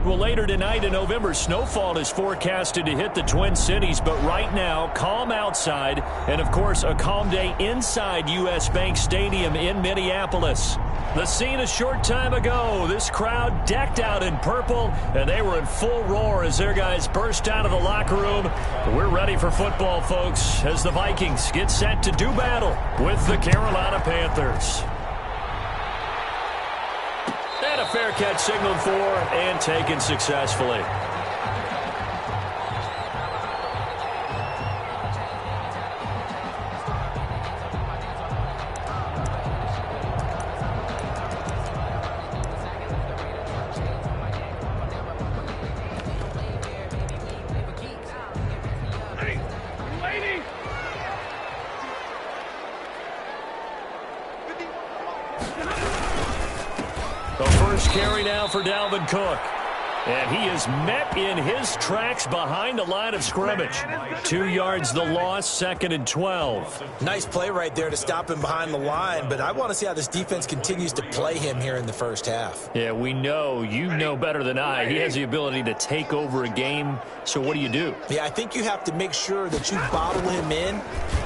Well, later tonight in November, snowfall is forecasted to hit the Twin Cities, but right now, calm outside, and of course, a calm day inside U.S. Bank Stadium in Minneapolis. The scene a short time ago, this crowd decked out in purple, and they were in full roar as their guys burst out of the locker room. But we're ready for football, folks, as the Vikings get set to do battle with the Carolina Panthers. And a fair catch signaled for and taken successfully. Carry now for Dalvin Cook. And he is met in his tracks behind the line of scrimmage. 2 yards the loss, 2nd and 12. Nice play right there to stop him behind the line, but I want to see how this defense continues to play him here in the first half. Yeah, we know, you know better than I, he has the ability to take over a game. So what do you do? Yeah, I think you have to make sure that you bottle him in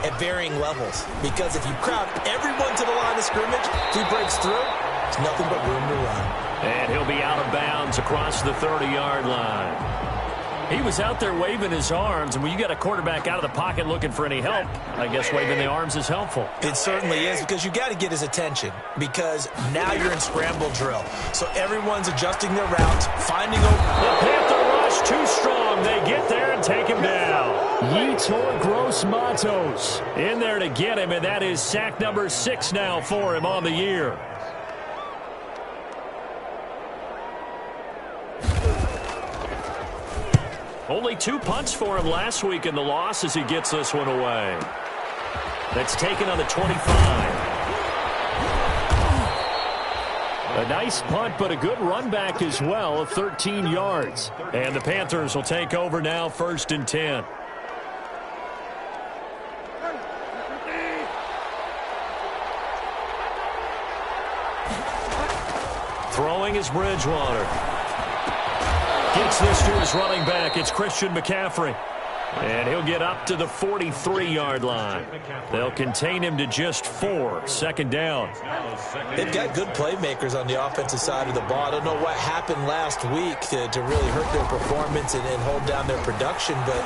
at varying levels. Because if you crowd everyone to the line of scrimmage, if he breaks through, there's nothing but room to run. And he'll be out of bounds across the 30-yard line. He was out there waving his arms, and when you got a quarterback out of the pocket looking for any help, I guess waving the arms is helpful. It certainly is, because you got to get his attention, because now you're in scramble drill. So everyone's adjusting their routes, finding open. The Panther rush too strong. They get there and take him down. Yetur Gross-Matos in there to get him, and that is sack number 6 now for him on the year. Only 2 punts for him last week in the loss as he gets this one away. That's taken on the 25. A nice punt, but a good run back as well of 13 yards. And the Panthers will take over now, 1st and 10. Throwing is Bridgewater. Gets this to his running back. It's Christian McCaffrey. And he'll get up to the 43-yard line. They'll contain him to just 4. 2nd down. They've got good playmakers on the offensive side of the ball. I don't know what happened last week to really hurt their performance and hold down their production, but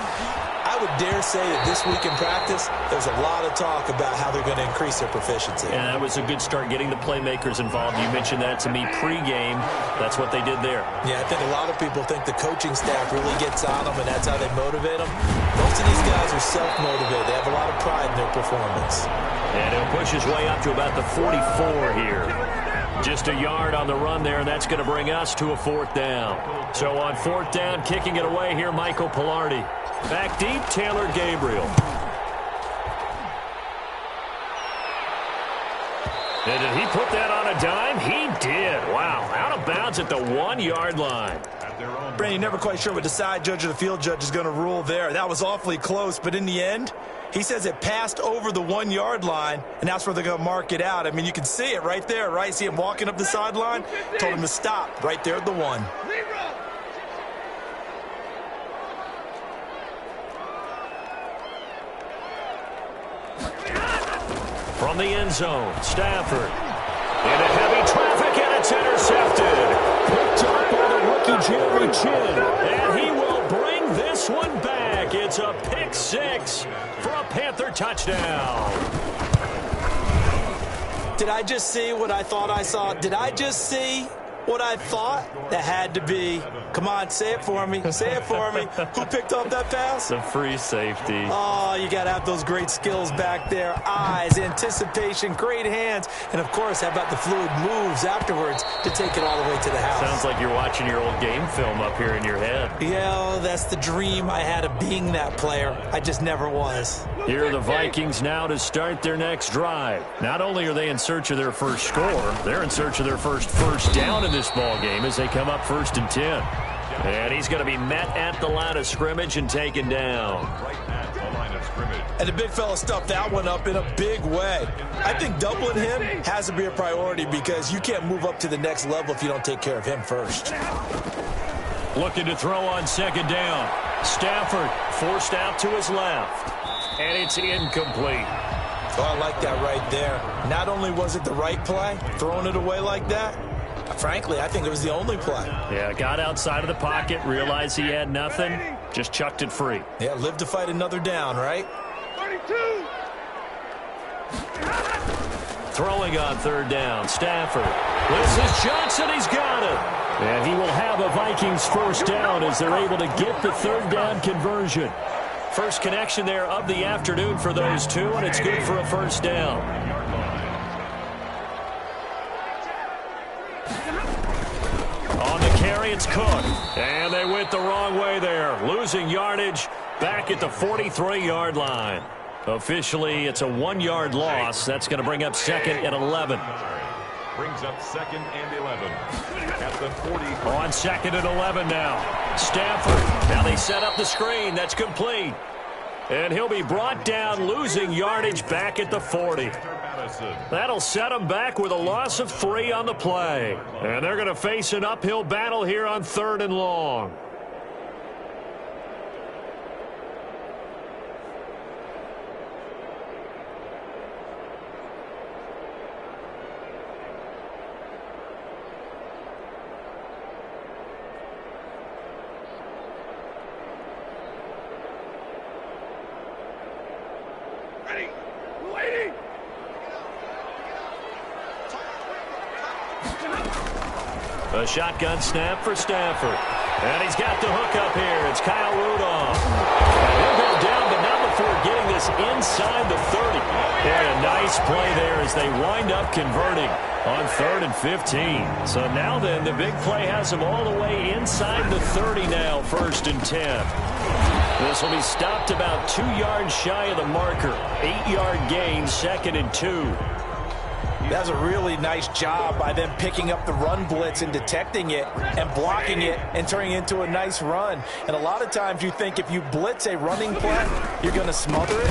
I would dare say that this week in practice, there's a lot of talk about how they're going to increase their proficiency. Yeah, that was a good start getting the playmakers involved. You mentioned that to me pregame. That's what they did there. Yeah, I think a lot of people think the coaching staff really gets on them, and that's how they motivate them. Most of these guys are self-motivated. They have a lot of pride in their performance. And he'll push his way up to about the 44 here. Just a yard on the run there, and that's going to bring us to a 4th down. So on 4th down, kicking it away here, Michael Pilardi. Back deep, Taylor Gabriel. And did he put that on a dime? He did. Wow, out of bounds at the 1-yard line. Brandon, you're never quite sure what the side judge or the field judge is going to rule there. That was awfully close, but in the end, he says it passed over the 1-yard line, and that's where they're going to mark it out. I mean, you can see it right there, right? See him walking up the sideline? Told him to stop right there at the 1. From the end zone, Stafford. Into heavy traffic, and it's intercepted. Picked up by the rookie Jerry Chin. And he will bring this one back. It's a pick 6 for a Panther touchdown. Did I just see what I thought I saw? Did I just see what I thought? That had to be. Come on, say it for me. Say it for me. Who picked up that pass? The free safety. Oh, you got to have those great skills back there. Eyes, anticipation, great hands, and, of course, how about the fluid moves afterwards to take it all the way to the house. Sounds like you're watching your old game film up here in your head. Yeah, that's the dream I had of being that player. I just never was. Here are the Vikings now to start their next drive. Not only are they in search of their first score, they're in search of their first down in this ball game as they come up 1st and 10. And he's going to be met at the line of scrimmage and taken down. And the big fella stuffed that one up in a big way. I think doubling him has to be a priority because you can't move up to the next level if you don't take care of him first. Looking to throw on second down. Stafford forced out to his left. And it's incomplete. Oh, I like that right there. Not only was it the right play, throwing it away like that, frankly, I think it was the only play. Yeah, got outside of the pocket, realized he had nothing, just chucked it free. Yeah, live to fight another down, right? 32. Throwing on third down, Stafford. This is Johnson, he's got it. And he will have a Vikings first down as they're able to get the third down conversion. First connection there of the afternoon for those two, and it's good for a first down. On the carry, it's Cook. And they went the wrong way there. Losing yardage back at the 43-yard line. Officially, it's a 1-yard loss. That's going to bring up second and 11. Brings up second and 11 at the 40. On second and 11 now. Stafford. Now they set up the screen. That's complete. And he'll be brought down, losing yardage back at the 40. That'll set him back with a loss of 3 on the play. And they're going to face an uphill battle here on third and long. A shotgun snap for Stafford. And he's got the hook up here. It's Kyle Rudolph. And he'll go down, but not before getting this inside the 30. And a nice play there as they wind up converting on 3rd and 15. So now then, the big play has them all the way inside the 30 now, 1st and 10. This will be stopped about 2 yards shy of the marker. 8-yard gain, 2nd and 2. That's a really nice job by them picking up the run blitz and detecting it and blocking it and turning it into a nice run. And a lot of times you think if you blitz a running play, you're going to smother it.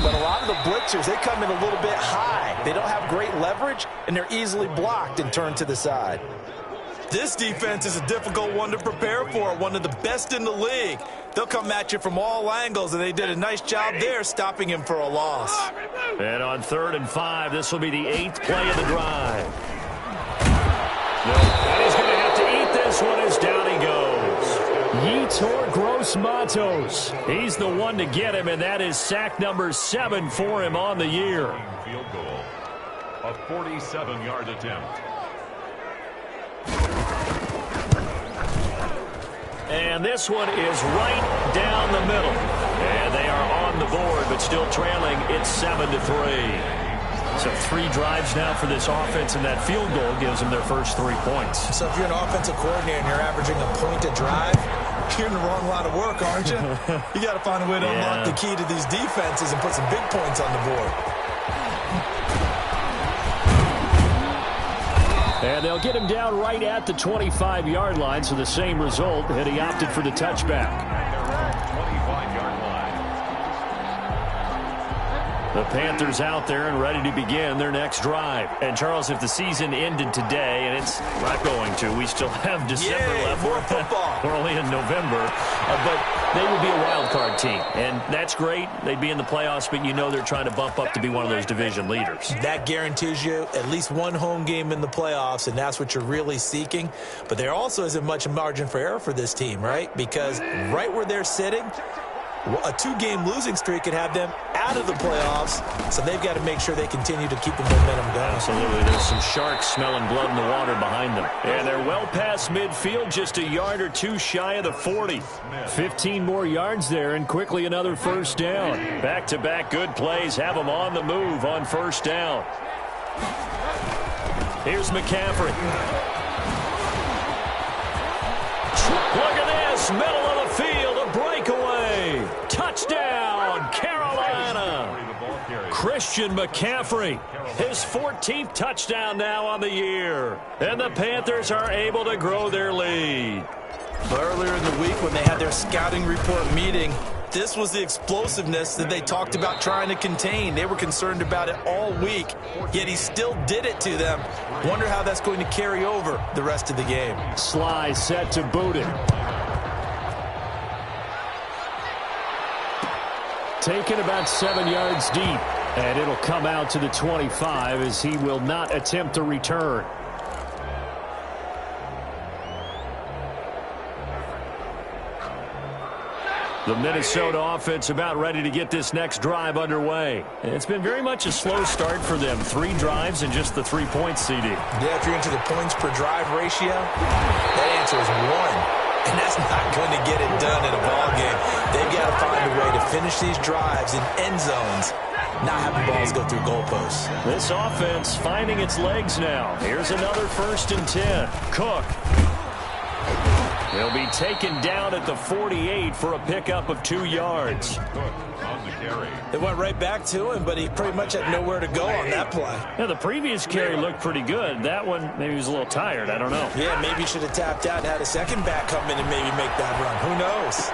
But a lot of the blitzers, they come in a little bit high. They don't have great leverage, and they're easily blocked and turned to the side. This defense is a difficult one to prepare for, one of the best in the league. They'll come at you from all angles, and they did a nice job there stopping him for a loss. And on 3rd and 5, this will be the 8th play of the drive. And he's going to have to eat this one as down he goes. Yetur Gross-Matos. He's the one to get him, and that is sack number 7 for him on the year. Field goal. A 47-yard attempt. And this one is right down the middle. And they are on the board, but still trailing. It's 7-3. So 3 drives now for this offense, and that field goal gives them their first 3 points. So if you're an offensive coordinator and you're averaging a point a drive, you're in the wrong line of work, aren't you? You got to find a way to unlock the key to these defenses and put some big points on the board. And they'll get him down right at the 25-yard line, so the same result, and he opted for the touchback. 25-yard line. The Panthers out there and ready to begin their next drive. And, Charles, if the season ended today, and it's not going to, we still have December left. More football. We're only in November. But they would be a wild card team. And that's great. They'd be in the playoffs, but you know they're trying to bump up to be one of those division leaders. That guarantees you at least one home game in the playoffs, and that's what you're really seeking. But there also isn't much margin for error for this team, right? Because right where they're sitting, a 2-game losing streak could have them out of the playoffs, so they've got to make sure they continue to keep the momentum going. Absolutely. There's some sharks smelling blood in the water behind them. And they're well past midfield, just a yard or 2 shy of the 40. 15 more yards there, and quickly another first down. Back-to-back good plays have them on the move on first down. Here's McCaffrey. Look at this, middle of the field, a breakaway. Touchdown, Carolina. Christian McCaffrey, his 14th touchdown now on the year. And the Panthers are able to grow their lead. Earlier in the week when they had their scouting report meeting, This was the explosiveness that they talked about trying to contain. They were concerned about it all week, yet he still did it to them. Wonder how that's going to carry over the rest of the game. Sly set to boot it. Taken about 7 yards deep. And it'll come out to the 25 as he will not attempt to return. The Minnesota offense about ready to get this next drive underway. It's been very much a slow start for them. 3 drives and just the 3 points, CD. Yeah, if you're into the points per drive ratio, that answer is 1. And that's not going to get it done in a ball game. They've got to find a way to finish these drives in end zones, not having balls go through goalposts. This offense finding its legs now. Here's another 1st and 10. Cook. He'll be taken down at the 48 for a pickup of 2 yards. It went right back to him, but he pretty much had nowhere to go on that play. Yeah, the previous carry looked pretty good. That one, maybe he was a little tired. I don't know. Yeah, maybe he should have tapped out and had a second back come in and maybe make that run. Who knows?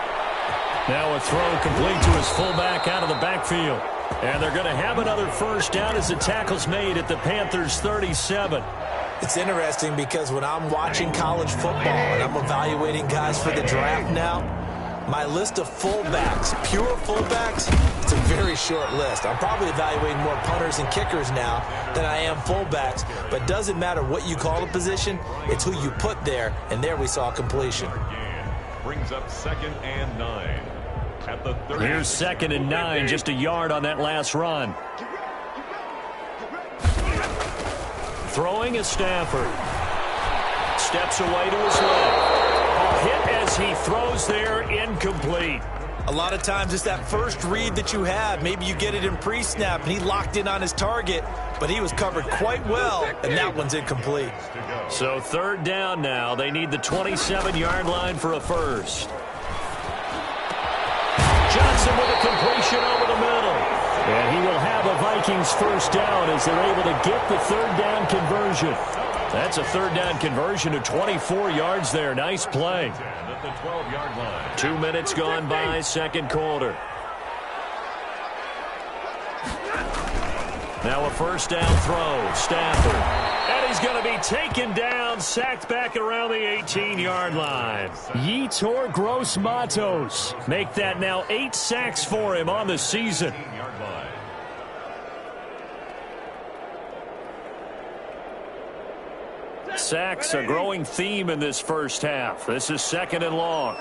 Now a throw complete to his fullback out of the backfield. And they're going to have another 1st down as the tackle's made at the Panthers' 37. It's interesting because when I'm watching college football and I'm evaluating guys for the draft now, my list of fullbacks, pure fullbacks, it's a very short list. I'm probably evaluating more punters and kickers now than I am fullbacks, but it doesn't matter what you call a position, it's who you put there, and there we saw completion. Brings up 2nd and 9. At the 30. Here's 2nd and 9, just a yard on that last run. Throwing is Stafford. Steps away to his left. A hit as he throws there, incomplete. A lot of times it's that first read that you have. Maybe you get it in pre-snap, and he locked in on his target, but he was covered quite well, and that one's incomplete. So 3rd down now. They need the 27-yard line for a 1st. Johnson with a completion over the middle. And he will have a Vikings 1st down as they're able to get the 3rd down conversion. That's a 3rd down conversion of 24 yards there. Nice play. At the 12-yard line. 2 minutes gone by, 2nd quarter. Now a 1st down throw. Stafford. And he's going to be taken down, sacked back around the 18-yard line. Yetur Gross-Matos make that now 8 sacks for him on the season. Sacks, a growing theme in this 1st half. This is 2nd and long.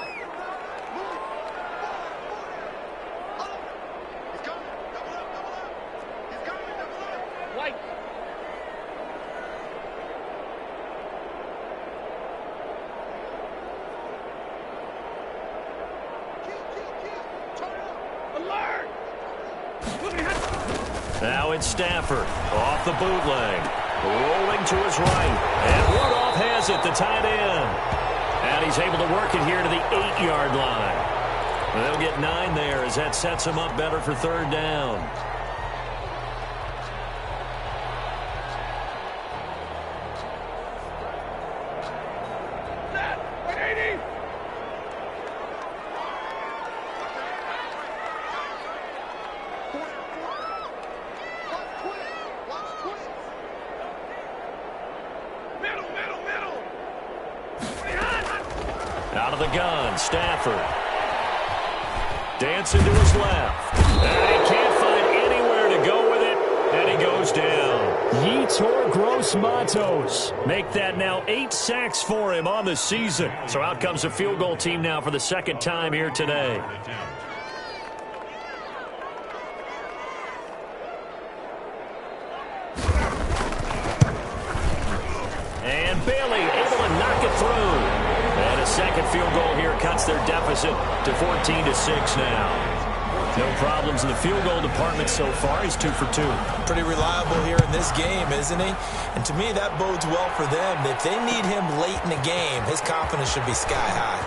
Now it's Stafford off the bootleg. Rolling to his right. And Rudolph has it, the tight end. And he's able to work it here to the 8-yard line. They'll get 9 there as that sets him up better for 3rd down. Out of the gun, Stafford. Dancing to his left. And he can't find anywhere to go with it. And he goes down. Yetur Gross-Matos make that now 8 sacks for him on the season. So out comes the field goal team now for the 2nd time here today. And Bailey able to knock it through. And a 2nd field goal here cuts their deficit to 14-6 now. No problems in the field goal department so far. He's 2 for 2. Pretty reliable here in this game, isn't he? And to me, that bodes well for them. If they need him late in the game, his confidence should be sky high.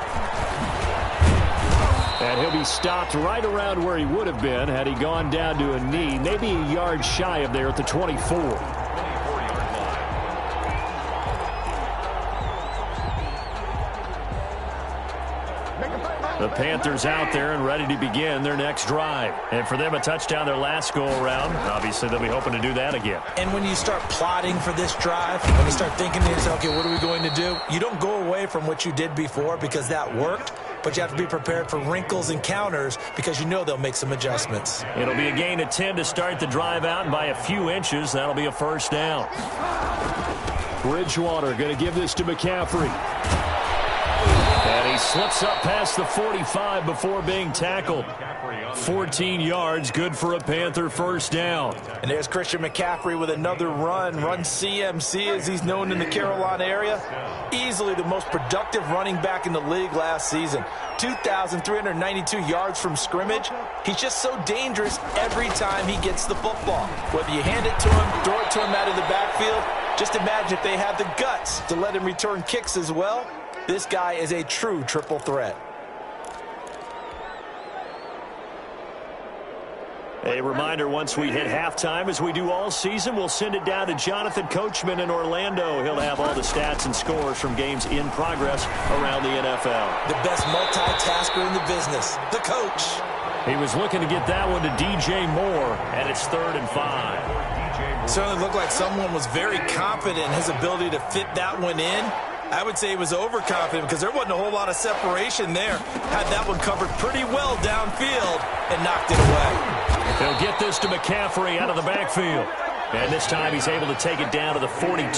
And he'll be stopped right around where he would have been had he gone down to a knee, maybe a yard shy of there at the 24. Make a play, The Panthers out there and ready to begin their next drive. And for them, a touchdown their last go-around. Obviously, they'll be hoping to do that again. And when you start plotting for this drive, when you start thinking to yourself, okay, what are we going to do? You don't go away from what you did before because that worked, but you have to be prepared for wrinkles and counters because you know they'll make some adjustments. It'll be a gain of 10 to start the drive out, and by a few inches, that'll be a first down. Bridgewater going to give this to McCaffrey. And he slips up past the 45 before being tackled. 14 yards, good for a Panther first down. And there's Christian McCaffrey with another run CMC as he's known in the Carolina area. Easily the most productive running back in the league last season. 2,392 yards from scrimmage. He's just so dangerous every time he gets the football. Whether you hand it to him, throw it to him out of the backfield, just imagine if they have the guts to let him return kicks as well. This guy is a true triple threat. A reminder, once we hit halftime, as we do all season, we'll send it down to Jonathan Coachman in Orlando. He'll have all the stats and scores from games in progress around the NFL. The best multitasker in the business, the coach. He was looking to get that one to DJ Moore, and it's 3rd and 5. Certainly looked like someone was very confident in his ability to fit that one in. I would say he was overconfident because there wasn't a whole lot of separation there. Had that one covered pretty well downfield and knocked it away. They'll get this to McCaffrey out of the backfield. And this time he's able to take it down to the 42.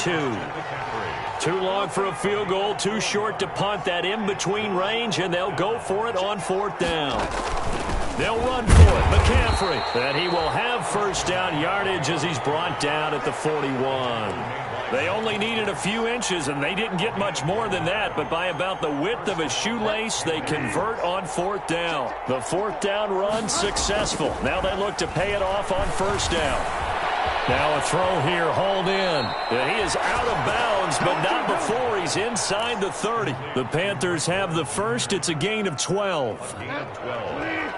Too long for a field goal, too short to punt. That in-between range, and they'll go for it on 4th down. They'll run for it. McCaffrey. And he will have first down yardage as he's brought down at the 41. They only needed a few inches, and they didn't get much more than that, but by about the width of a shoelace, they convert on 4th down. The 4th down run successful. Now they look to pay it off on 1st down. Now a throw here, hauled in. And he is out of bounds, but not before he's inside the 30. The Panthers have the first. It's a gain of 12. Gain of 12.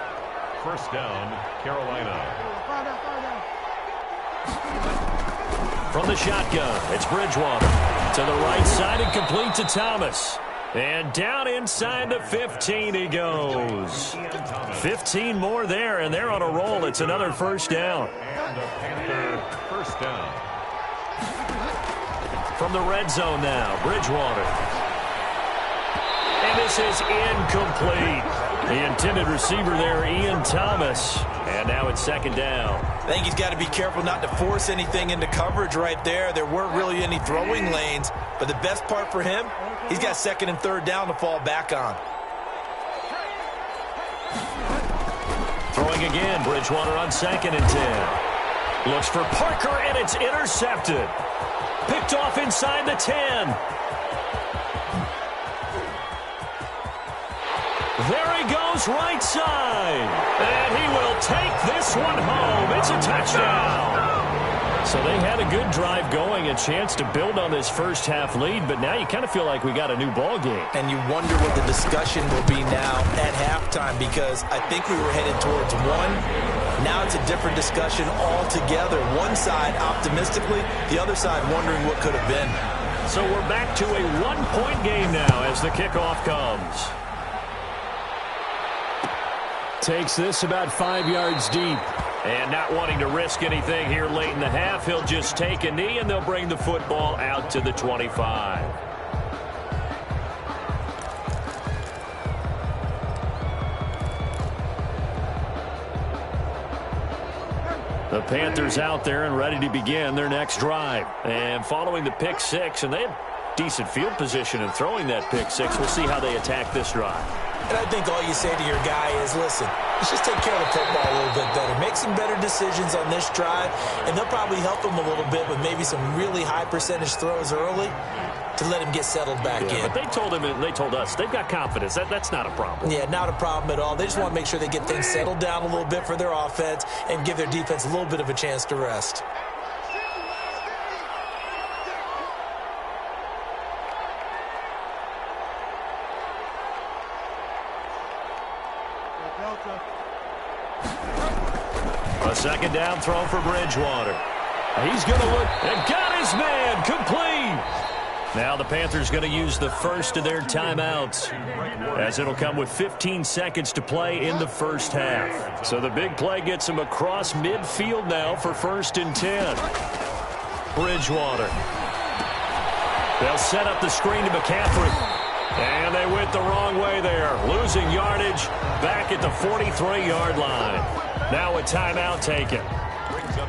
First down, Carolina. From the shotgun, it's Bridgewater. To the right side and complete to Thomas. And down inside the 15 he goes. 15 more there, and they're on a roll. It's another first down. And the Panther first down. From the red zone now, Bridgewater. And this is incomplete. The intended receiver there, Ian Thomas. And now it's 2nd down. I think he's got to be careful not to force anything into coverage right there. There weren't really any throwing lanes. But the best part for him, he's got 2nd and 3rd down to fall back on. Throwing again, Bridgewater on 2nd and 10. Looks for Parker, and it's intercepted. Picked off inside the 10. There he goes, right side. And he will take this one home. It's a touchdown. So they had a good drive going, a chance to build on this first half lead, but now you kind of feel like we got a new ball game. And you wonder what the discussion will be now at halftime, because I think we were headed towards one. Now it's a different discussion altogether. One side optimistically, the other side wondering what could have been. So we're back to a one-point game now as the kickoff comes. Takes this about 5 yards deep. And not wanting to risk anything here late in the half, he'll just take a knee, and they'll bring the football out to the 25. The Panthers out there and ready to begin their next drive. And following the pick six, and they have decent field position in throwing that pick six. We'll see how they attack this drive. And I think all you say to your guy is, listen, let's just take care of the football a little bit better. Make some better decisions on this drive, and they'll probably help him a little bit with maybe some really high percentage throws early to let him get settled back in. But they told him, and they told us, they've got confidence. That's not a problem. Yeah, not a problem at all. They just want to make sure they get things settled down a little bit for their offense and give their defense a little bit of a chance to rest. A second down throw for Bridgewater. He's going to look and got his man complete. Now the Panthers going to use the first of their timeouts, as it'll come with 15 seconds to play in the first half. So the big play gets them across midfield now for 1st and 10. Bridgewater. They'll set up the screen to McCaffrey. And they went the wrong way there, losing yardage back at the 43-yard line. Now a timeout taken.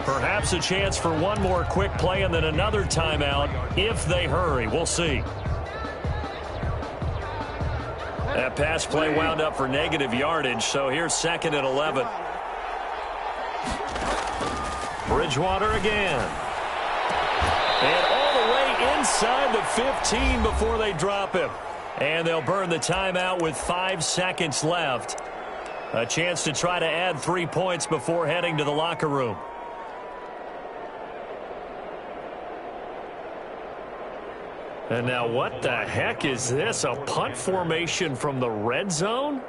Perhaps a chance for one more quick play and then another timeout if they hurry. We'll see. That pass play wound up for negative yardage, so here's 2nd and 11. Bridgewater again. And all the way inside the 15 before they drop him. And they'll burn the timeout with 5 seconds left. A chance to try to add 3 points before heading to the locker room. And now what the heck is this? A punt formation from the red zone?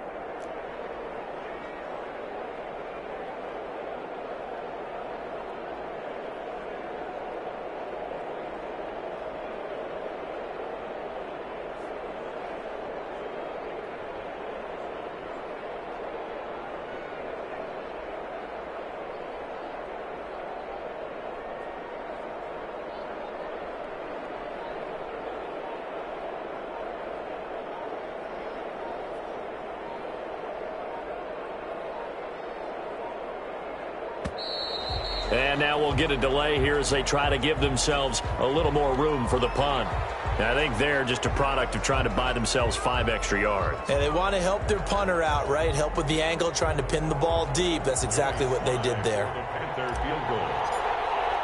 And now we'll get a delay here as they try to give themselves a little more room for the punt. And I think they're just a product of trying to buy themselves 5 extra yards. And they want to help their punter out, right? Help with the angle, trying to pin the ball deep. That's exactly what they did there. Panther field goal.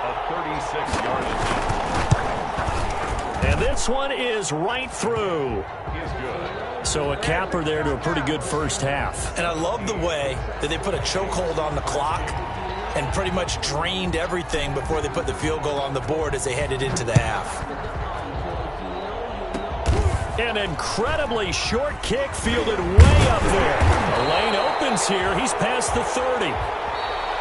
A 36-yard attempt. And this one is right through. Is good. So a capper there to a pretty good first half. And I love the way that they put a chokehold on the clock and pretty much drained everything before they put the field goal on the board as they headed into the half. An incredibly short kick fielded way up there. The lane opens here. He's past the 30.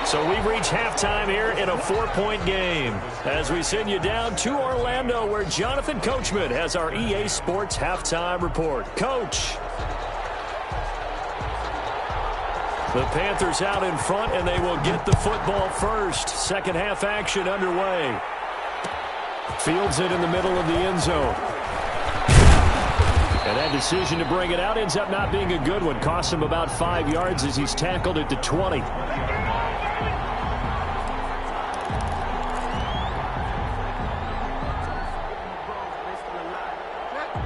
So we've reached halftime here in a 4-point game as we send you down to Orlando where Jonathan Coachman has our EA Sports halftime report. Coach. The Panthers out in front, and they will get the football first. Second half action underway. Fields it in the middle of the end zone. And that decision to bring it out ends up not being a good one. Costs him about 5 yards as he's tackled at the 20.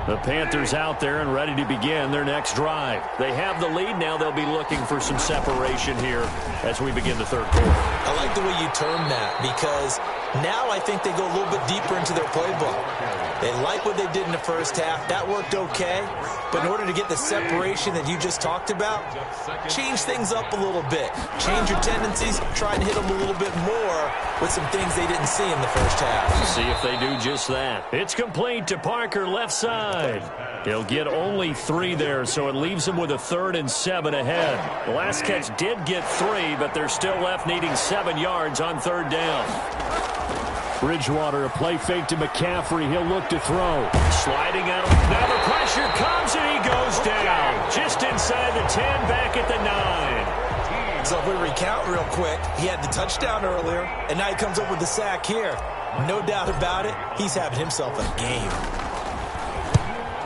The Panthers out there and ready to begin their next drive. They have the lead now. They'll be looking for some separation here as we begin the third quarter. I like the way you term that because now I think they go a little bit deeper into their playbook. They like what they did in the first half. That worked okay. But in order to get the separation that you just talked about, change things up a little bit. Change your tendencies. Try and hit them a little bit more with some things they didn't see in the first half. See if they do just that. It's complete to Parker left side. He'll get only 3 there, so it leaves him with a 3rd and 7 ahead. The last catch did get 3, but they're still left needing 7 yards on 3rd down. Bridgewater, a play fake to McCaffrey. He'll look to throw. Sliding out. Now the pressure comes, and he goes down. Just inside the 10, back at the 9. So if we recount real quick, he had the touchdown earlier, and now he comes up with the sack here. No doubt about it, he's having himself a game.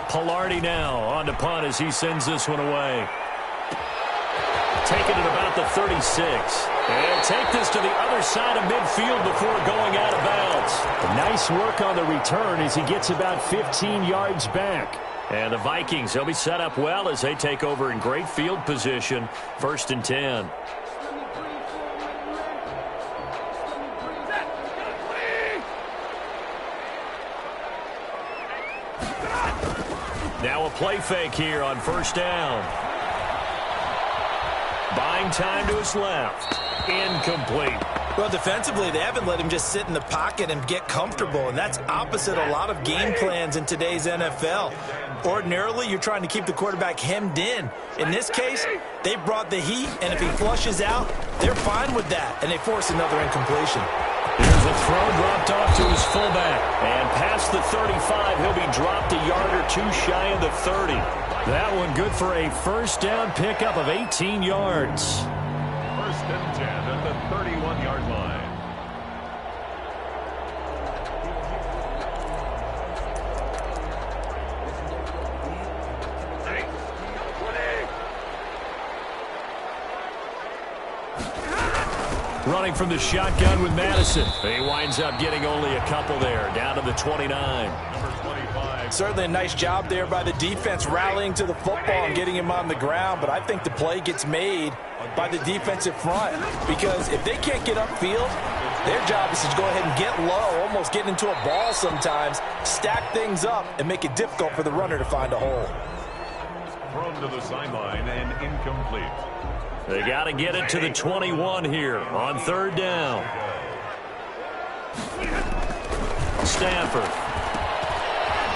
Pilardi now on to punt as he sends this one away. Taken at about the 36. And take this to the other side of midfield before going out of bounds. Nice work on the return as he gets about 15 yards back. And the Vikings, they'll be set up well as they take over in great field position. 1st and 10. Now a play fake here on 1st down. Buying time to his left. Incomplete. Well, defensively, they haven't let him just sit in the pocket and get comfortable, and that's opposite a lot of game plans in today's NFL. Ordinarily, you're trying to keep the quarterback hemmed in. In this case, they brought the heat, and if he flushes out, they're fine with that, and they force another incompletion. Here's The throw dropped off to his fullback. And past the 35, he'll be dropped a yard or two shy of the 30. That one good for a first down pickup of 18 yards. First and 10 at the 31-yard line. Running from the shotgun with Madison. He winds up getting only a couple there, down to the 29. Number 25. Certainly a nice job there by the defense rallying to the football and getting him on the ground, but I think the play gets made by the defensive front because if they can't get upfield, their job is to go ahead and get low, almost get into a ball sometimes, stack things up, and make it difficult for the runner to find a hole. Thrown to the sideline and incomplete. They got to get it to the 21 here on third down. Stanford.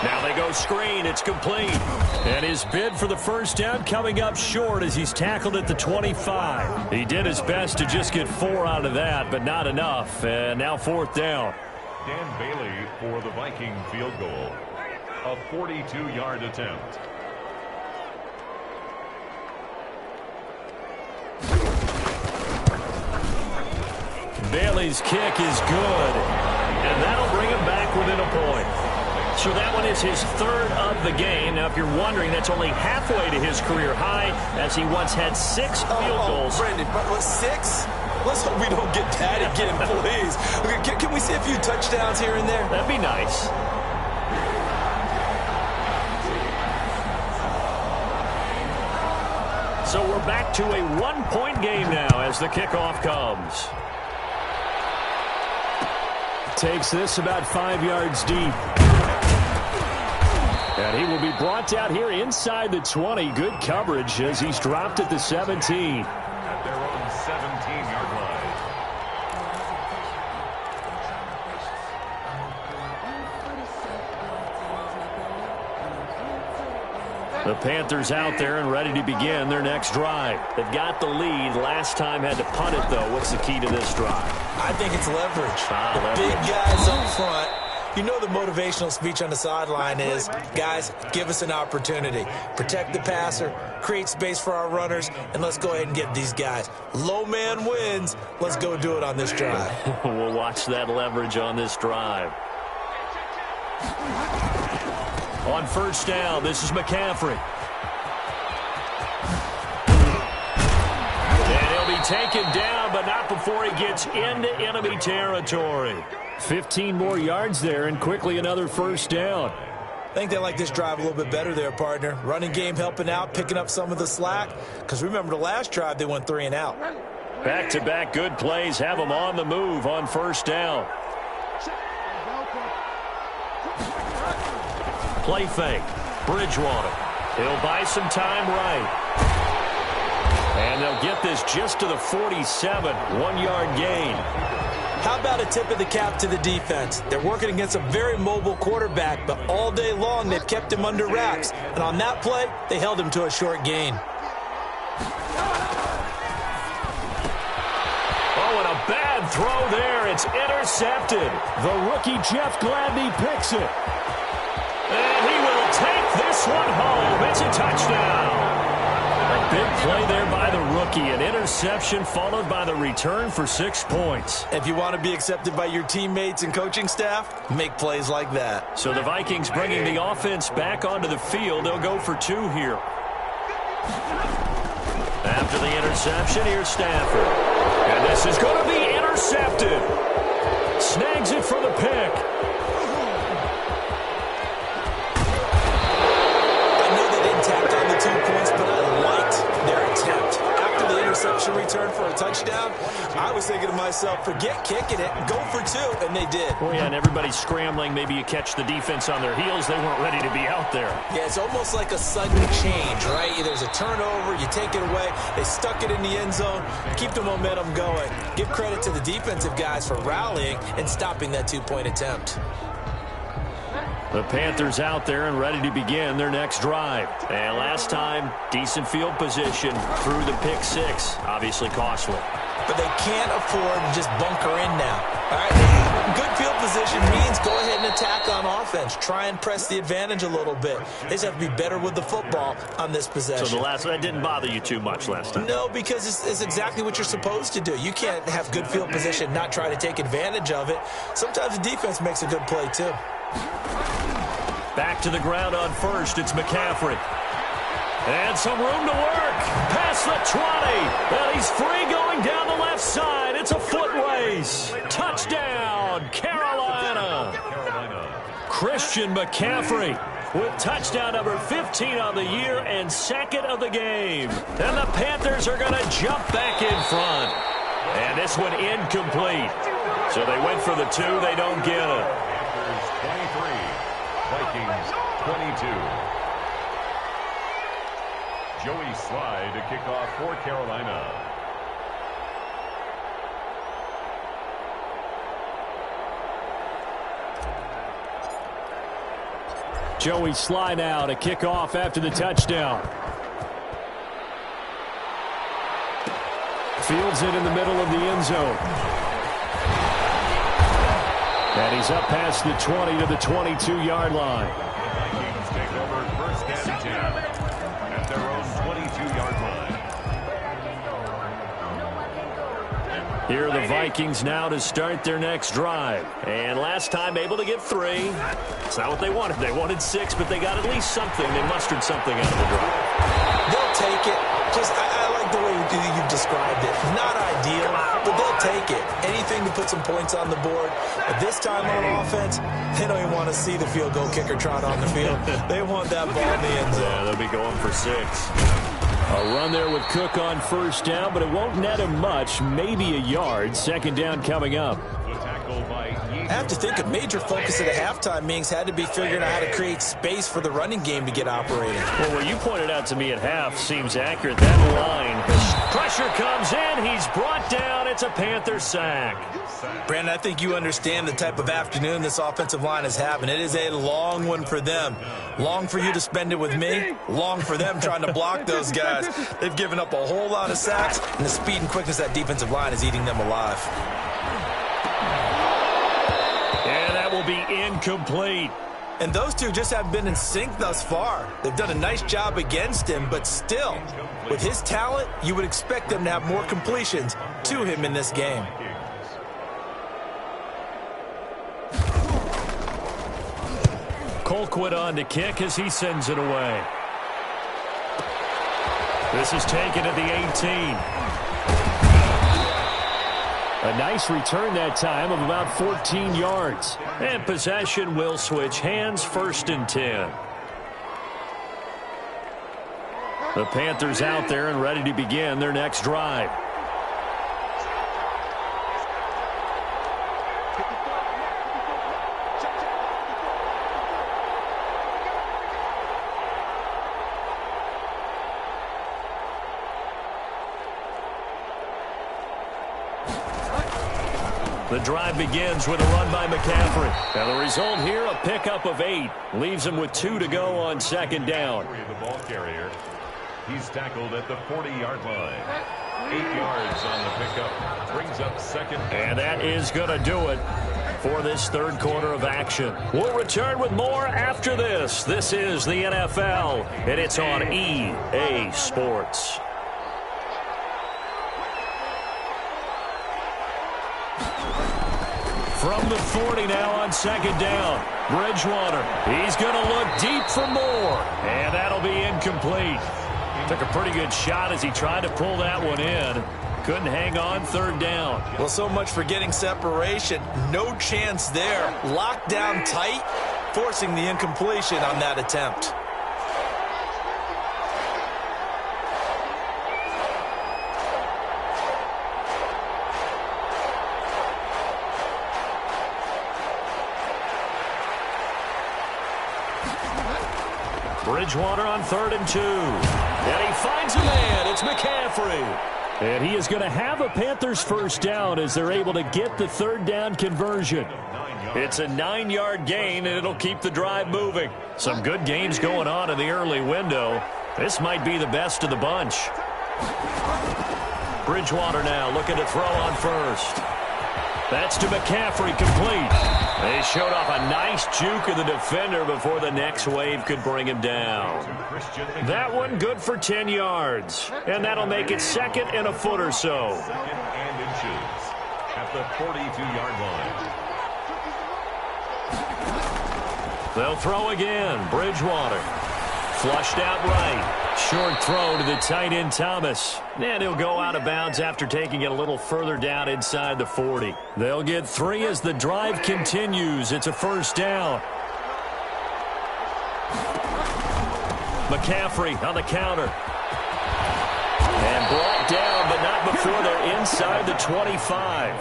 Now they go screen. It's complete. And his bid for the first down coming up short as he's tackled at the 25. He did his best to just get 4 out of that, but not enough. And now fourth down. Dan Bailey for the Viking field goal. A 42-yard attempt. Bailey's kick is good, and that'll bring him back within a point. So that one is his third of the game. Now, if you're wondering, that's only halfway to his career high, as he once had 6 field goals. Brandon, but 6? Let's hope we don't get that again, please. Can we see a few touchdowns here and there? That'd be nice. So we're back to a 1-point game now as the kickoff comes. Takes this about 5 yards deep. And he will be brought down here inside the 20. Good coverage as he's dropped at the 17. At their own 17-yard line. The Panthers out there and ready to begin their next drive. They've got the lead. Last time had to punt it, though. What's the key to this drive? I think it's leverage. Leverage. Big guys up front. You know the motivational speech on the sideline is, guys, give us an opportunity. Protect the passer, create space for our runners, and let's go ahead and get these guys. Low man wins. Let's go do it on this drive. We'll watch that leverage on this drive. On first down, this is McCaffrey. And he'll be taken down, but not before he gets into enemy territory. 15 more yards there, and quickly another first down. I think they like this drive a little bit better there, partner. Running game helping out, picking up some of the slack. Because remember the last drive, they went 3 and out. Back-to-back good plays have them on the move on first down. Play fake. Bridgewater. He'll buy some time right. And they'll get this just to the 47. 1-yard gain. How about a tip of the cap to the defense? They're working against a very mobile quarterback, but all day long they've kept him under wraps. And on that play, they held him to a short gain. Oh, and a bad throw there. It's intercepted. The rookie Jeff Gladney picks it. And he will take this one home. It's a touchdown. A big play there by the rookie. An interception followed by the return for 6 points. If you want to be accepted by your teammates and coaching staff, make plays like that. So the Vikings bringing the offense back onto the field. They'll go for 2 here. After the interception, here's Stanford. And this is going to be intercepted. Snags it for the pick. Tapped on the 2 points, but I liked their attempt. After the interception return for a touchdown, I was thinking to myself, forget kicking it, go for 2, and they did. Oh, yeah, and everybody's scrambling. Maybe you catch the defense on their heels. They weren't ready to be out there. Yeah, it's almost like a sudden change, right? There's a turnover, you take it away, they stuck it in the end zone, keep the momentum going. Give credit to the defensive guys for rallying and stopping that 2-point attempt. The Panthers out there and ready to begin their next drive. And last time, decent field position through the pick 6. Obviously costly. But they can't afford to just bunker in now. All right, position means go ahead and attack on offense. Try and press the advantage a little bit. They just have to be better with the football on this possession. So the last one, that didn't bother you too much last time? No, because it's exactly what you're supposed to do. You can't have good field position, not try to take advantage of it. Sometimes the defense makes a good play, too. Back to the ground on first. It's McCaffrey. And some room to work. Past the 20. And he's free going down the left side. It's a foot race. Touchdown, Carolina. Christian McCaffrey with touchdown number 15 on the year and second of the game. And the Panthers are going to jump back in front. And this one incomplete. So they went for the 2. They don't get it. Panthers 23, Vikings 22. Joey Slye to kick off for Carolina. Joey Slye now to kick off after the touchdown. Fields it in the middle of the end zone. And he's up past the 20 to the 22-yard line. The Vikings take over first and 10 at their own 22-yard line. Here are the Vikings now to start their next drive. And last time able to get 3. It's not what they wanted. They wanted 6, but they got at least something. They mustered something out of the drive. They'll take it. I like the way you've described it. Not ideal, but they'll take it. Anything to put some points on the board. But this time on offense, they don't even want to see the field goal kicker trot on the field. They want that ball in the end zone. Yeah, they'll be going for 6. A run there with Cook on first down, but it won't net him much, maybe a yard. Second down coming up. I have to think a major focus at the halftime meetings had to be figuring out how to create space for the running game to get operating. Well, what you pointed out to me at half seems accurate. That line, pressure comes in. He's brought down. It's a Panther sack. Brandon, I think you understand the type of afternoon this offensive line is having. It is a long one for them. Long for you to spend it with me. Long for them trying to block those guys. They've given up a whole lot of sacks, and the speed and quickness of that defensive line is eating them alive. And that will be incomplete. And those two just haven't been in sync thus far. They've done a nice job against him, but still, with his talent, you would expect them to have more completions to him in this game. Colquitt on to kick as he sends it away. This is taken at the 18. A nice return that time of about 14 yards. And possession will switch hands, first and 10. The Panthers out there and ready to begin their next drive. The drive begins with a run by McCaffrey. Now the result here, a pickup of 8. Leaves him with 2 to go on second down. The ball carrier. He's tackled at the 40-yard line. 8 yards on the pickup. Brings up second. And that is going to do it for this third quarter of action. We'll return with more after this. This is the NFL, and it's on EA Sports. From the 40 now on second down. Bridgewater. He's going to look deep for more. And that'll be incomplete. Took a pretty good shot as he tried to pull that one in. Couldn't hang on third down. Well, so much for getting separation. No chance there. Locked down tight, forcing the incompletion on that attempt. Bridgewater on 3rd and 2. And he finds a man. It's McCaffrey. And he is going to have a Panthers first down as they're able to get the third down conversion. It's a 9-yard gain, and it'll keep the drive moving. Some good games going on in the early window. This might be the best of the bunch. Bridgewater now looking to throw on first. That's to McCaffrey, complete. They showed off a nice juke of the defender before the next wave could bring him down. That one good for 10 yards. And that'll make it second and a foot or so. Second and inches at the 42-yard line. They'll throw again. Bridgewater. Flushed out right. Short throw to the tight end Thomas. And he'll go out of bounds after taking it a little further down inside the 40. They'll get 3 as the drive continues. It's a first down. McCaffrey on the counter. And brought down, but not before they're inside the 25.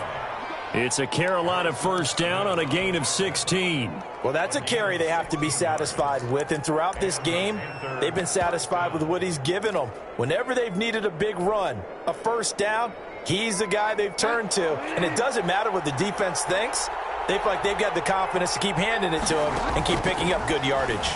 It's a Carolina first down on a gain of 16. Well, that's a carry they have to be satisfied with, and throughout this game, they've been satisfied with what he's given them. Whenever they've needed a big run, a first down, he's the guy they've turned to, and it doesn't matter what the defense thinks. They feel like they've got the confidence to keep handing it to him and keep picking up good yardage.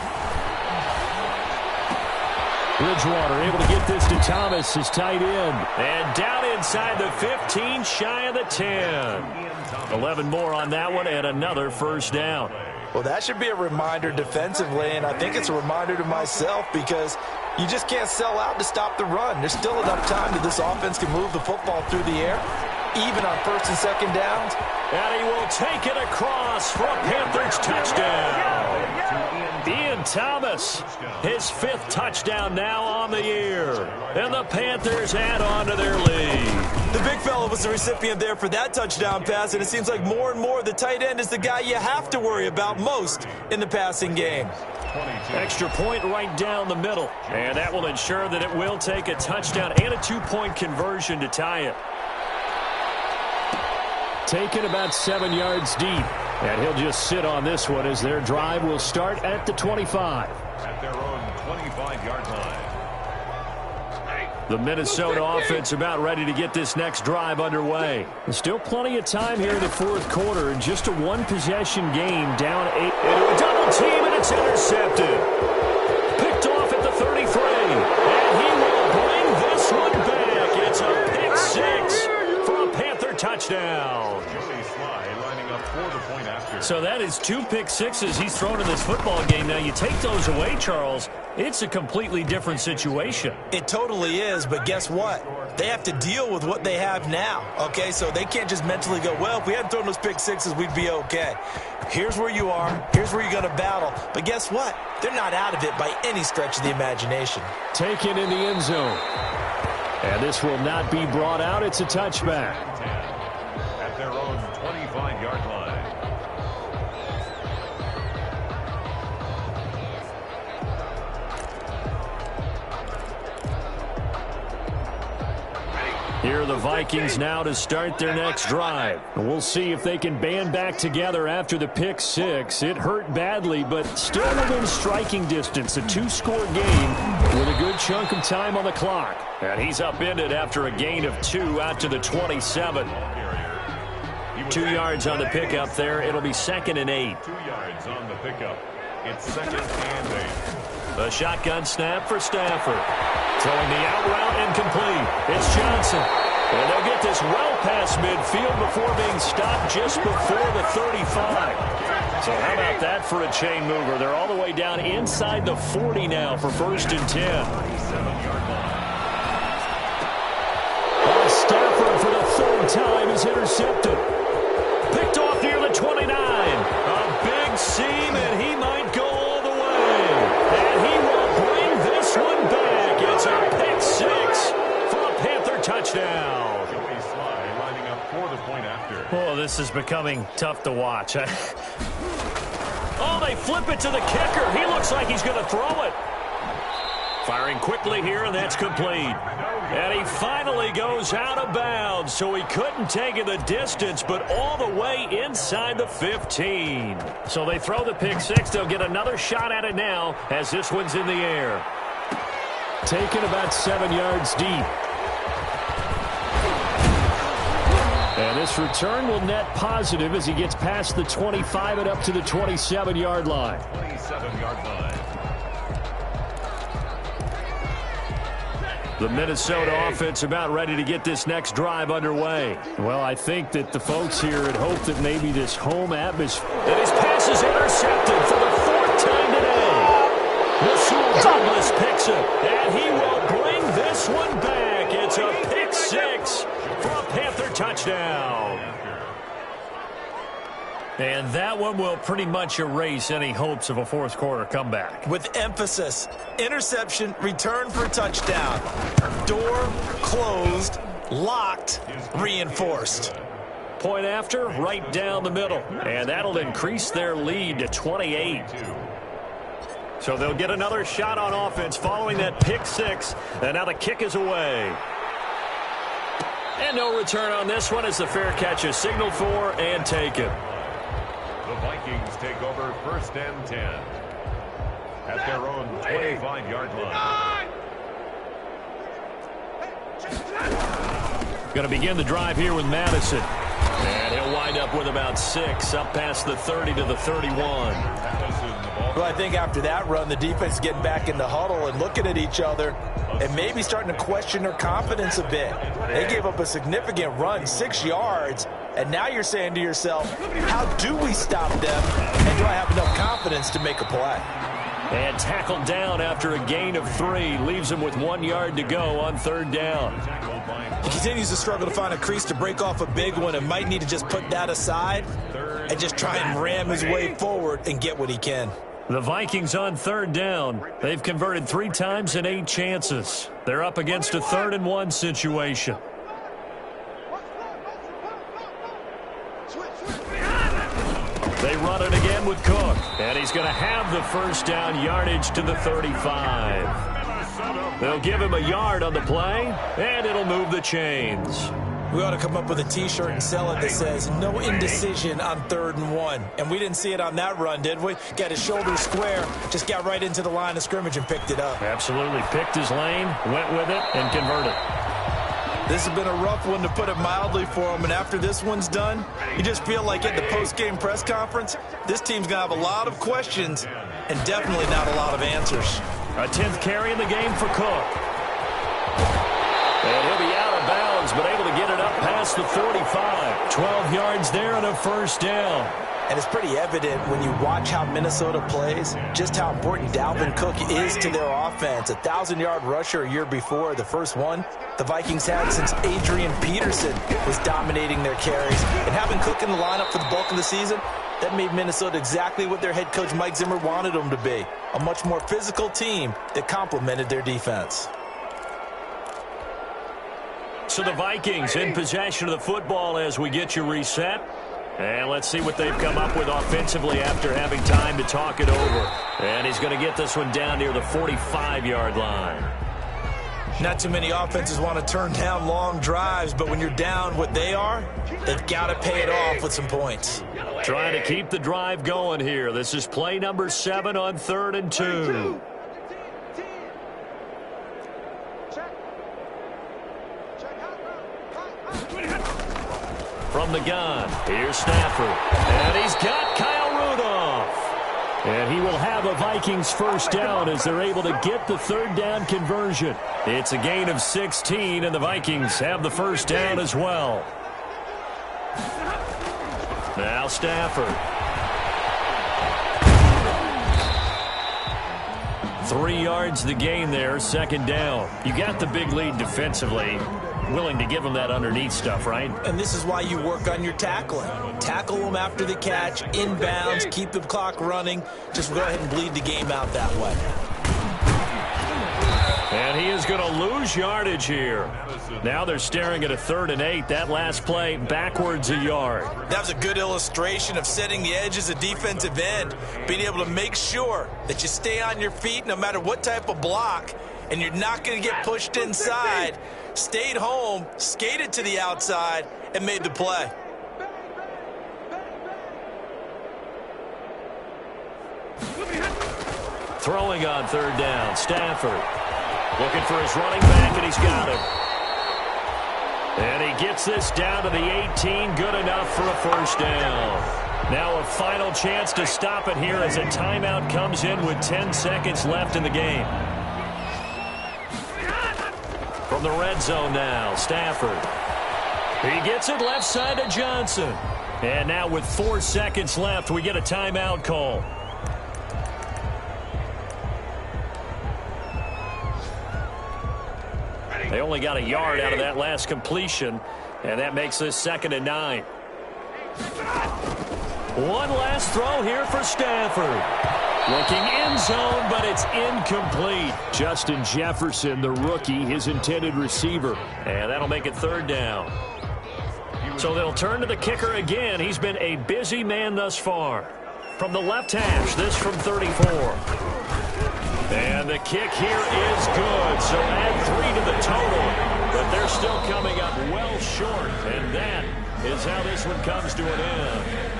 Bridgewater able to get this to Thomas, his tight end. And down inside the 15, shy of the 10. 11 more on that one, and another first down. Well, that should be a reminder defensively, and I think it's a reminder to myself because you just can't sell out to stop the run. There's still enough time that this offense can move the football through the air, even on first and second downs. And he will take it across for a Panthers touchdown. Ian Thomas, his 5th touchdown now on the year. And the Panthers add on to their lead. The big fella was the recipient there for that touchdown pass, and it seems like more and more the tight end is the guy you have to worry about most in the passing game. Extra point right down the middle. And that will ensure that it will take a touchdown and a 2-point conversion to tie it. Taken about 7 yards deep. And he'll just sit on this one as their drive will start at the 25. At their own 25-yard line. The Minnesota offense about ready to get this next drive underway. There's still plenty of time here in the 4th quarter. Just a 1-possession game, down 8. Into a double team, and it's intercepted. Picked off at the 33. And he will bring this one back. It's a pick 6 for a Panther touchdown. So that is 2 pick sixes he's thrown in this football game. Now, you take those away, Charles, it's a completely different situation. It totally is, but guess what? They have to deal with what they have now, okay? So they can't just mentally go, well, if we hadn't thrown those pick sixes, we'd be okay. Here's where you are. Here's where you're going to battle. But guess what? They're not out of it by any stretch of the imagination. Taken in the end zone. And this will not be brought out. It's a touchback. At their own 25-yard line. Here are the Vikings now to start their next drive. We'll see if they can band back together after the pick 6. It hurt badly, but still within striking distance. A 2-score game with a good chunk of time on the clock. And he's upended after a gain of 2 out to the 27. 2 yards on the pickup there. It'll be 2nd and 8. 2 yards on the pickup. It's 2nd and 8. A shotgun snap for Stafford. Throwing the out route incomplete. It's Johnson. And they'll get this well past midfield before being stopped just before the 35. So how about that for a chain mover? They're all the way down inside the 40 now for 1st and 10. Stafford for the 3rd time is intercepted. Picked off near the 29. A big seam, and he might go all the way. And he will bring this one back. It's a pick 6 for a Panther touchdown. Joey Sly lining up for the point after. Oh, this is becoming tough to watch. Oh, they flip it to the kicker. He looks like he's going to throw it. Firing quickly here, and that's complete. And he finally goes out of bounds, so he couldn't take it the distance, but all the way inside the 15. So they throw the pick 6. They'll get another shot at it now as this one's in the air. Taken about 7 yards deep. And this return will net positive as he gets past the 25 and up to the 27-yard line. 27-yard line. The Minnesota offense about ready to get this next drive underway. Well, I think that the folks here had hoped that maybe this home atmosphere. And his pass is intercepted for the 4th time today. Rasul Douglas picks it, and he will bring this one back. It's a pick 6 for a Panther touchdown. And that one will pretty much erase any hopes of a fourth quarter comeback. With emphasis, interception, return for touchdown. Door closed, locked, reinforced. Point after, right down the middle. And that'll increase their lead to 28. So they'll get another shot on offense following that pick 6. And now the kick is away. And no return on this one as the fair catch is signaled for and taken. The Vikings take over 1st and 10 at their own 25-yard line. Going to begin the drive here with Madison. And he'll wind up with about 6 up past the 30 to the 31. Well, I think after that run, the defense is getting back in the huddle and looking at each other and maybe starting to question their confidence a bit. They gave up a significant run, 6 yards, and now you're saying to yourself, how do we stop them, and do I have enough confidence to make a play? And tackled down after a gain of 3. Leaves him with 1 yard to go on 3rd down. He continues to struggle to find a crease to break off a big one and might need to just put that aside and just try and ram his way forward and get what he can. The Vikings on 3rd down. They've converted 3 times in 8 chances. They're up against a 3rd and 1 situation. They run it again with Cook. And he's going to have the 1st down, yardage to the 35. They'll give him a yard on the play, and it'll move the chains. We ought to come up with a T-shirt and sell it that says, no indecision on 3rd and 1. And we didn't see it on that run, did we? Got his shoulders square, just got right into the line of scrimmage and picked it up. Absolutely. Picked his lane, went with it, and converted. This has been a rough one, to put it mildly, for him. And after this one's done, you just feel like at the post-game press conference, this team's going to have a lot of questions and definitely not a lot of answers. A 10th carry in the game for Cook. And he'll be out of bounds, but able to get it up past the 45. 12 yards there and a 1st down. And it's pretty evident when you watch how Minnesota plays, just how important Dalvin Cook is to their offense. A 1,000-yard rusher a year before, the first one the Vikings had since Adrian Peterson was dominating their carries. And having Cook in the lineup for the bulk of the season, that made Minnesota exactly what their head coach Mike Zimmer wanted them to be. A much more physical team that complemented their defense. So the Vikings in possession of the football as we get you reset. And let's see what they've come up with offensively after having time to talk it over. And he's going to get this one down near the 45-yard line. Not too many offenses want to turn down long drives, but when you're down what they are, they've got to pay it off with some points. Trying to keep the drive going here. This is play number 7 on 3rd and 2. From the gun, here's Stafford. And he's got Kyle Rudolph. And he will have a Vikings 1st down as they're able to get the 3rd down conversion. It's a gain of 16, and the Vikings have the 1st down as well. Now Stafford. 3 yards the gain there, 2nd down. You got the big lead defensively. Willing to give them that underneath stuff, right? And this is why you work on your tackling. Tackle them after the catch, inbounds, keep the clock running. Just go ahead and bleed the game out that way. And he is going to lose yardage here. Now they're staring at a 3rd and 8. That last play backwards a yard. That was a good illustration of setting the edge as a defensive end. Being able to make sure that you stay on your feet no matter what type of block. And you're not going to get pushed inside. Stayed home, skated to the outside, and made the play. Throwing on 3rd down, Stafford. Looking for his running back, and he's got him. And he gets this down to the 18, good enough for a 1st down. Now a final chance to stop it here as a timeout comes in with 10 seconds left in the game. From the red zone now, Stafford. He gets it left side to Johnson. And now with 4 seconds left, we get a timeout call. They only got a yard out of that last completion, and that makes this 2nd and 9. One last throw here for Stafford. Looking end zone, but it's incomplete. Justin Jefferson, the rookie, his intended receiver. And that'll make it 3rd down. So they'll turn to the kicker again. He's been a busy man thus far. From the left hash, this from 34. And the kick here is good. So add 3 to the total. But they're still coming up well short. And that is how this one comes to an end.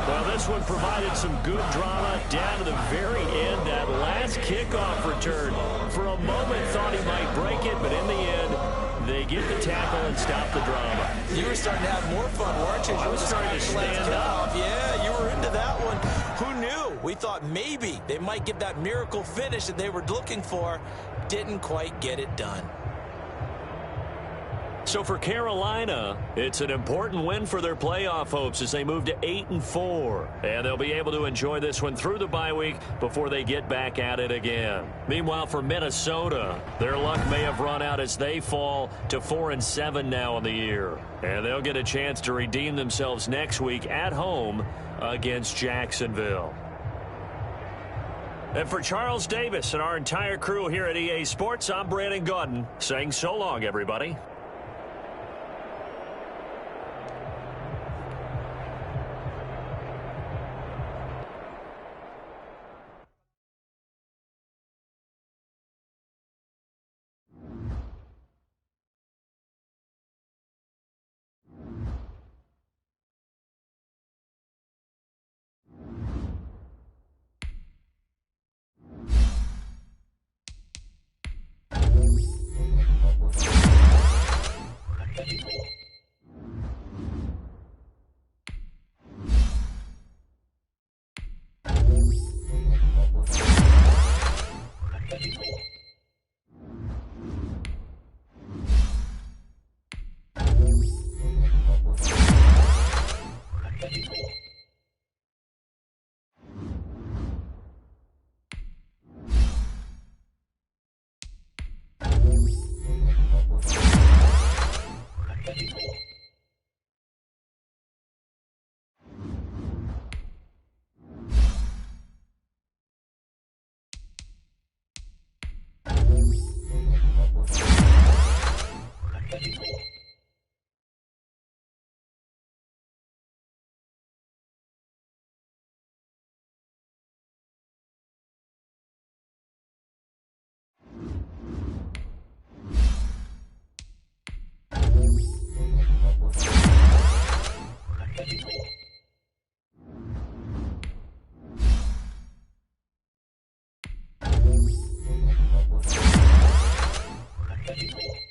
Well, this one provided some good drama down to the very end. That last kickoff return, for a moment, thought he might break it, but in the end, they get the tackle and stop the drama. You were starting to have more fun, weren't you? I was starting to stand up. Yeah, you were into that one. Who knew? We thought maybe they might get that miracle finish that they were looking for. Didn't quite get it done. So for Carolina, it's an important win for their playoff hopes as they move to 8-4. And they'll be able to enjoy this one through the bye week before they get back at it again. Meanwhile, for Minnesota, their luck may have run out as they fall to 4-7 now in the year. And they'll get a chance to redeem themselves next week at home against Jacksonville. And for Charles Davis and our entire crew here at EA Sports, I'm Brandon Gaudin saying so long, everybody. SnP